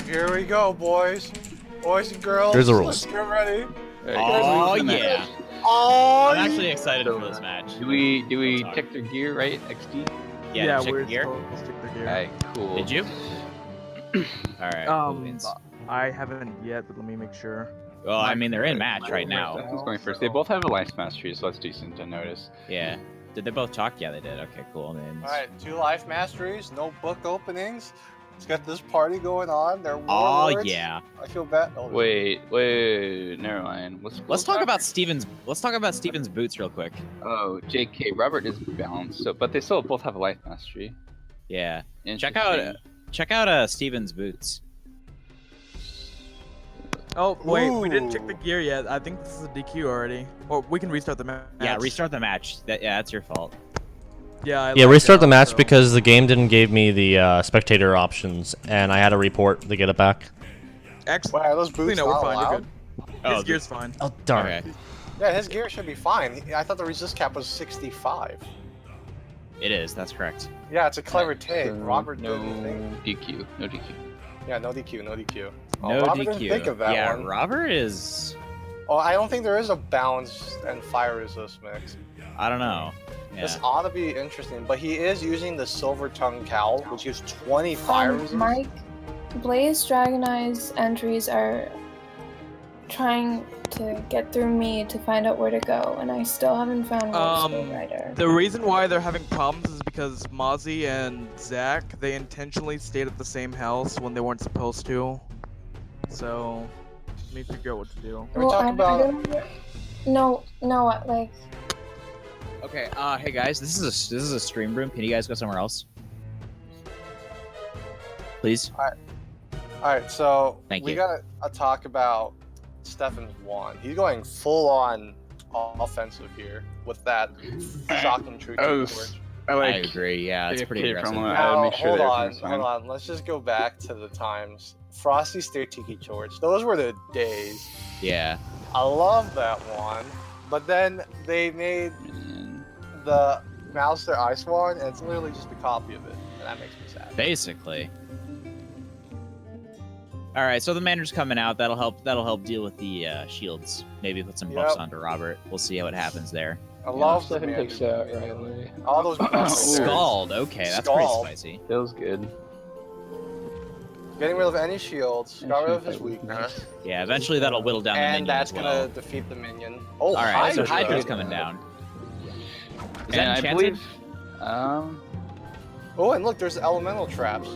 Here we go, boys. Boys and girls. Here's the rules. Let's get ready. Oh yeah. Oh, I'm actually excited for this match. Do we check their gear, right? XD? Yeah, we're check gear. supposed to check their gear. Alright, cool. Did you? Alright. I haven't yet, but let me make sure. Well, I mean, they're in match right now. Who's going first? They both have Alliance Mastery, so that's decent to notice. Yeah. Did they both talk? Yeah, they did. Okay, cool. Then. Alright, 2 life masteries, no book openings. Let's get this party going on. They're Oh warlords. yeah. I feel bad. Oh, Wait, never mind. Let's talk about Steven's. Let's talk about Steven's boots real quick. Oh, JK, Robert is balanced, so but they still both have a Life Mastery. Yeah. Check Interesting. out Steven's boots. Oh wait, we didn't check Ooh. the gear yet. I think this is a DQ already. Or we can restart the match. Yeah, restart the match. That's your fault. Yeah. Yeah, restart the match so. because the game didn't give me the spectator options, and I had to report to get it back. Excellent. Why are those boots No, we're not fine. You're allowed? good. Oh, His gear's fine. Oh darn! Okay. Yeah, his gear should be fine. I thought the resist cap was 65. It is. That's correct. Yeah, it's a clever take. So, Robert no didn't think. DQ, no DQ. Yeah, no DQ, no DQ. Oh, No Robert DQ. didn't think of that yeah, one. Robert is. Oh, I don't think there is a balance and fire resist mix. I don't know. Yeah. This ought to be interesting, but he is using the Silver Tongue Cowl, which gives 20 fire resist. Mike, Blaze Dragon Eyes entries are trying to get through me to find out where to go, and I still haven't found Wolfsbane Rider. The reason why they're having problems is because Mozzie and Zach, they intentionally stayed at the same house when they weren't supposed to. So, let me figure out what to do. Can we talk about... No, like... Okay. Hey guys, this is a stream room. Can you guys go somewhere else? Please. Alright, so Thank we you. gotta talk about Stefan's wand. He's going full-on offensive here with that shocking true torch. I agree. Yeah, it's pretty aggressive. Now, hold on. Let's just go back to the times. Frosty Stair Tiki Torch. Those were the days. Yeah. I love that one. But then they made the Mouser Ice Wand, and it's literally just a copy of it. And that makes me sad. Basically. All right, so the manager's coming out. That'll help deal with the shields. Maybe put some buffs onto Robert. We'll see what happens there. I love the Stefan takes manager. out right away. All those buffs. Scald. Okay, that's Scald. pretty spicy. Feels good. Getting rid of any shields. Got rid of his weakness. Yeah, eventually that'll whittle down the minion And that's as well. gonna defeat the minion. Oh, All right, so Hydra. Hydra's coming down. Is And that I enchanted? believe, Oh, and look, there's elemental traps.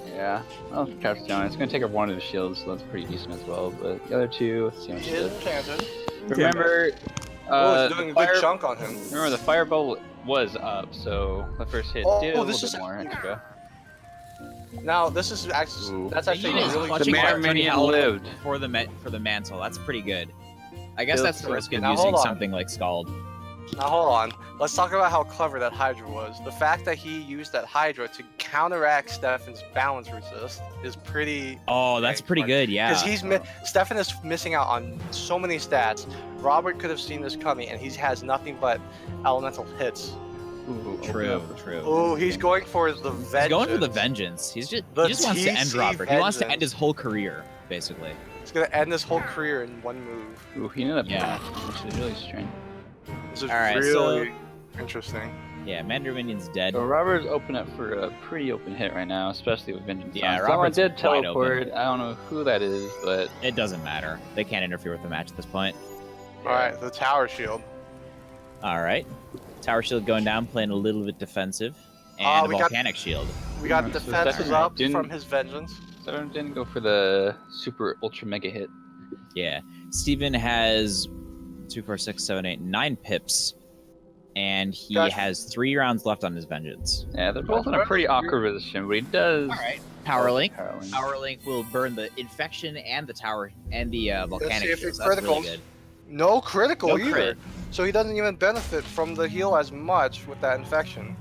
yeah. Well, traps down. It's gonna take up one of the shields, so that's pretty decent as well. But the other two, let's see how much He it is is. enchanted. Remember, Oh, he's doing a the good chunk on him. Remember, the fireball was up, so the first hit Oh, did a little this bit is- more extra. Now, this is actually Ooh. that's actually Minion is really clutching The hard man for minion health lived. for the mantle. That's pretty good. I guess Feels that's the so risk good. of Now, using hold on. something like Scald. Now hold on. Let's talk about how clever that Hydra was. The fact that he used that Hydra to counteract Stefan's balance resist is pretty. Oh, that's pretty good. Yeah. Because Stefan is missing out on so many stats. Robert could have seen this coming, and he has nothing but elemental hits. Ooh, True. True. Oh, he's going for the vengeance. He's going for the vengeance. He just wants to end TC Robert. He wants to vengeance. end his whole career, basically. He's gonna end his whole career in one move. Ooh, he ended up Yeah. which is really strange. This is All right, really interesting. Yeah, Mandarin Minion's dead. So Robert's open up for a pretty open hit right now, especially with Vengeance. Yeah, Someone Robert's did wide teleport. I don't know who that is, but It doesn't matter. They can't interfere with the match at this point. All right, the tower shield. All right. Tower shield going down, playing a little bit defensive. And we got- volcanic shield. We got So defenses Stefan up didn't- from his vengeance. Stefan didn't go for the super ultra mega hit. Yeah. Steven has 2, 4, 6, 7, 8, 9 pips. And he Gosh. has 3 rounds left on his vengeance. Yeah, they're both in a pretty awkward position, but he does. All right. Power link. Power link. Power link will burn the infection and the tower and the volcanic see if shield. it So that's really criticals. good. No critical No either. crit. So he doesn't even benefit from the heal as much with that infection.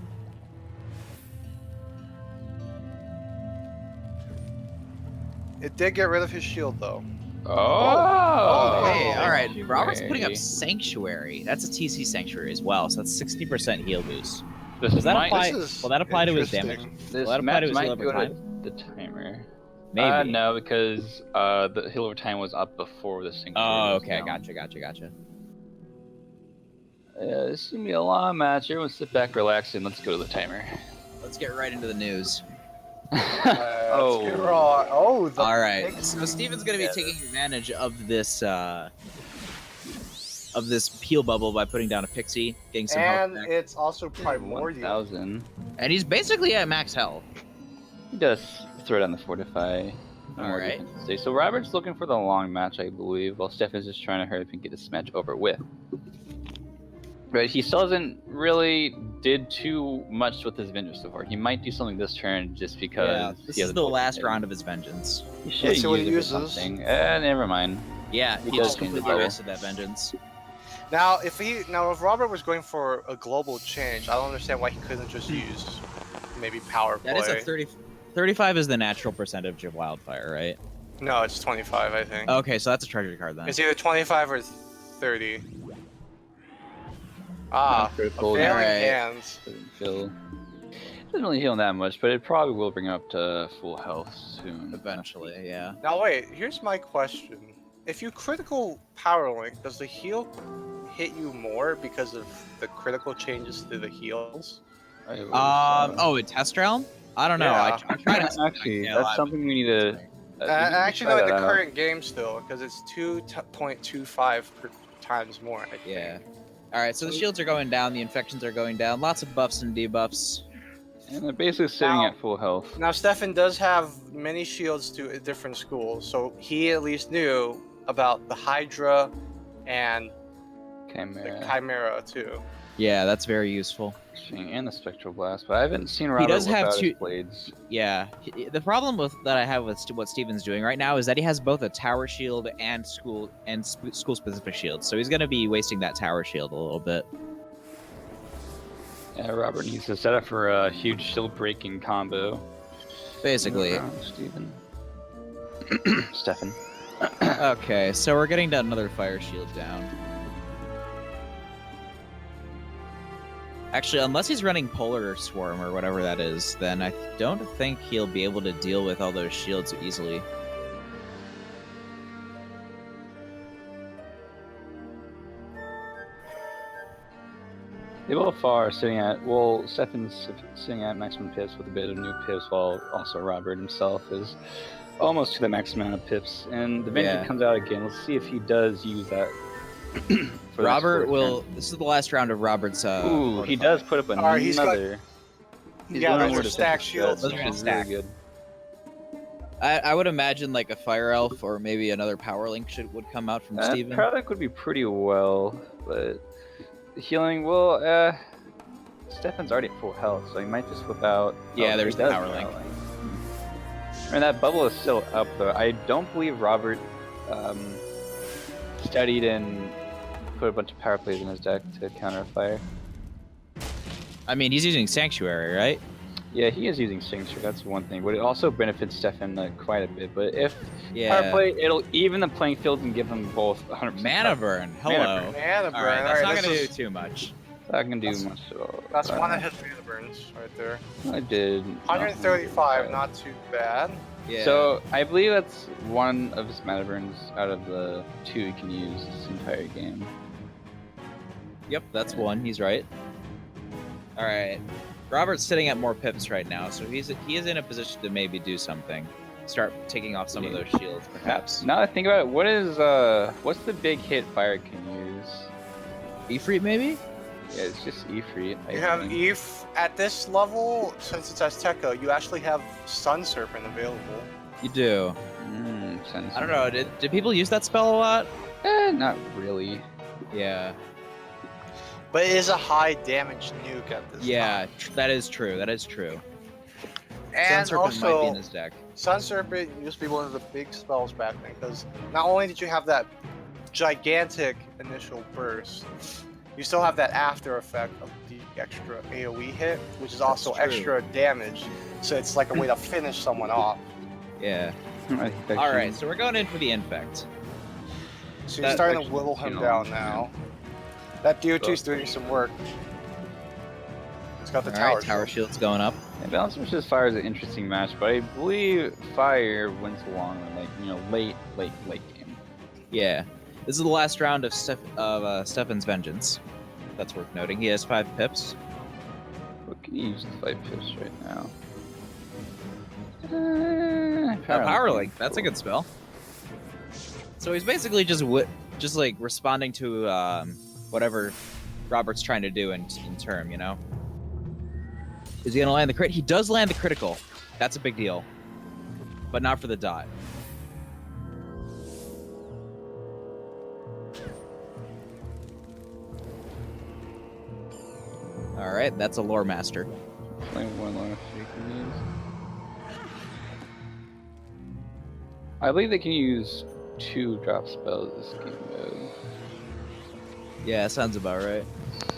It did get rid of his shield though. Oh, Hey, all right. Sanctuary. Robert's putting up Sanctuary. That's a TC Sanctuary as well, so that's 60% heal boost. This Does that might, apply? This is Will that apply to his interesting. damage? This Will that apply match to his might heal over go to time? the timer. Maybe. No, because the heal over time was up before the sync. Oh, okay. Gotcha. This is gonna be a long match. Everyone sit back, relax, and let's go to the timer. Let's get right into the news. Let's get raw. Oh, the All right. pig- So Steven's gonna be taking advantage of this peel bubble by putting down a pixie, getting some health and back. it's also primordial. 1,000. And he's basically at max health. He does throw down the fortify. Alright. So Robert's looking for the long match, I believe, while Stefan's just trying to hurry up and get this match over with. But he still hasn't really did too much with his vengeance so far. He might do something this turn just because. Yeah, this he is has the a last bonus. round of his vengeance. He should Let's see what he use it for uses. something. Never mind. Yeah, He he does just change the completely bubble. wasted that vengeance. Now, if Robert was going for a global change, I don't understand why he couldn't just use maybe power play. That is a 35 is the natural percentage of wildfire, right? No, it's 25, I think. Okay, so that's a treasure card then. It's either 25 or 30. Critical. Failing Alright. hands. Doesn't really heal that much, but it probably will bring him up to full health soon. Eventually, yeah. Now wait, here's my question. If you critical power link, does the heal hit you more because of the critical changes to the heals? I believe so. Oh, in test round? I don't know. Yeah. I tried to Actually, yeah, that's I- something we need to. Actually, no, in the that out. current game still, because it's 2.25 times more. I think. Yeah. Alright, so the shields are going down, the infections are going down, lots of buffs and debuffs. And they're basically sitting Now- at full health. Now, Stefan does have many shields to different schools, so he at least knew about the Hydra and the Chimera. Chimera too. Yeah, that's very useful. And the Spectral Blast, but I haven't seen Robert does whip have out two- his blades. Yeah. The problem that I have with what Steven's doing right now is that he has both a tower shield and school specific shield. So he's going to be wasting that tower shield a little bit. Yeah, Robert needs to set up for a huge shield breaking combo. Basically. Steven. Stefan. Okay, so we're getting another fire shield down. Actually, unless he's running Polar Swarm or whatever that is, then I don't think he'll be able to deal with all those shields easily. They both are sitting at, well, Stefan's sitting at maximum pips with a bit of new pips, while also Robert himself is almost to the max amount of pips. And the Vengeance Yeah. comes out again. Let's see if he does use that. for Robert this will. This is the last round of Robert's. Ooh, he does put up Alright, he's got- another. He's Yeah, going those over are to stacked defense, shields. Those are which gonna is stack. really good. I would imagine like a Fire Elf or maybe another Power Link would come out from Steven. Product would be pretty well, but healing, well, Stefan's already at full health, so he might just whip out. Yeah, he there's the does Power Link. And that bubble is still up, though. I don't believe Robert studied and put a bunch of power plays in his deck to counter fire. I mean, he's using Sanctuary, right? Yeah, he is using Sanctuary, that's one thing, but it also benefits Stefan quite a bit. But if power Yeah. play, it'll even the playing field and give them both 100%. Mana Burn. Hello. Mana Burn. Mana burn. All right, that's Alright, not this gonna do is- too much. Not gonna do That's- much at all. That's one of his mana burns right there. I did. 135, not too bad. Yeah. So I believe that's one of his mana burns out of the two he can use this entire game. Yep, that's one. He's right. All right. Robert's sitting at more pips right now, so he is in a position to maybe do something. Start taking off some of those shields, perhaps. Now that I think about it, what's the big hit fire can use? Ifrit, maybe? Yeah, it's just Ifrit. You have Eve at this level, since it's Azteca, you actually have Sun Serpent available. You do. Sense. I don't know. Did people use that spell a lot? Not really. Yeah. But it is a high damage nuke at this Yeah, time. that is true. That is true. And Sun Serpent might be in also, his deck. Sun Serpent used to be one of the big spells back then, because not only did you have that gigantic initial burst, you still have that after effect of the extra AoE hit, which is also true. extra damage. So it's like a way to finish someone off. Yeah. I think that All can- right, so we're going in for the infect. So you're That starting to actually- whittle him you know, down now. That DOT's doing some work. It's got the All tower. right, tower shield's going up. Yeah, Balance versus Fire is an interesting match, but I believe Fire wins the long run, like, you know, late game. Yeah. This is the last round of Stefan's Vengeance. That's worth noting. He has 5 pips. What can you use to fight pips right now? Power Link. That's a good spell. So he's basically just like responding to whatever Robert's trying to do in turn, you know? Is he gonna land the crit? He does land the critical. That's a big deal. But not for the dot. Alright, that's a lore master. Flame one last you can use. I believe they can use 2 drop spells this game mode. Yeah, sounds about right.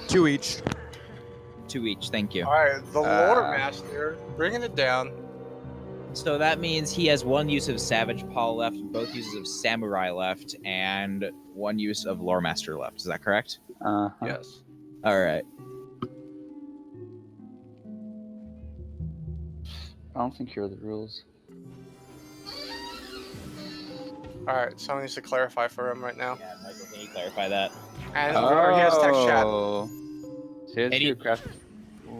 2 each. 2 each, thank you. Alright, the Lore Master, bringing it down. So that means he has 1 use of Savage Paw left, both uses of Samurai left, and 1 use of Lore Master left. Is that correct? Yes. Alright. I don't think here are the rules. Alright, someone needs to clarify for him right now. Yeah, Michael, can you clarify that? And or he has text chat. So And your craft.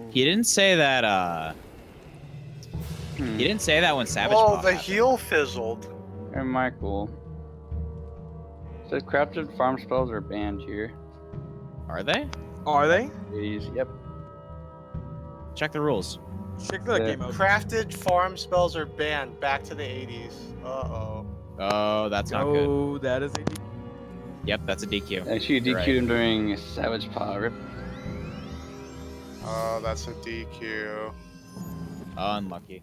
He didn't say that, He didn't say that when Savage Oh, Paw the happened. heal fizzled. Hey, Michael. Says crafted farm spells are banned here. Are they? Are they? Yep. Check the rules. Check that Yeah. game out. Crafted farm spells are banned. Back to the 80s. Uh-oh. Oh, that's not good. Oh, that is a Yep, that's a DQ. Actually, You're DQ'd him during Savage Paw. Rip. Oh, that's a DQ. Unlucky.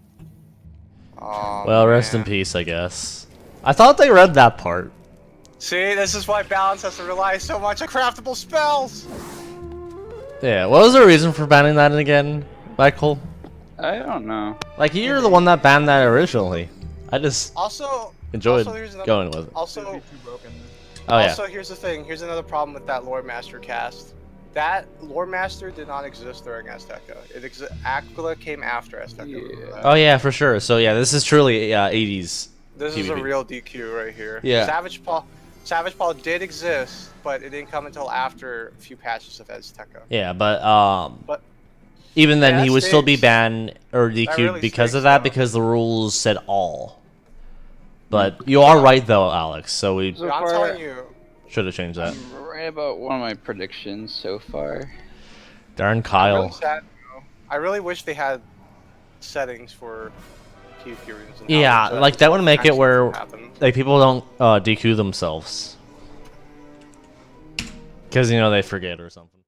Oh, Well, rest in man. peace, I guess. I thought they read that part. See, this is why Balance has to rely so much on craftable spells! Yeah, what was the reason for banning that again, Michael? I don't know. Like, you're the one that banned that originally. I just Also, enjoyed here's another, going with it. Also, too broken. Oh, yeah. also, here's the thing. Here's another problem with that Lore Master cast. That Lore Master did not exist during Azteca. Aquila came after Azteca. remember that? Oh, yeah, for sure. So, yeah, this is truly 80s. This is a PvP. real DQ right here. Yeah. Savage Paw did exist, but it didn't come until after a few patches of Azteca. Yeah, but But even then, Yeah, he that would still be stinks. banned or DQ'd really because of stinks, that, though. because the rules said all. But you are right, though, Alex, so we So I'm far, telling you, should have changed that. I'm right about one of my predictions so far. Darn I'm really Kyle. sad, though. I really wish they had settings for PvP rooms. And Yeah, how like, that would make it actually where happen. like people don't DQ themselves. Because, you know, they forget or something.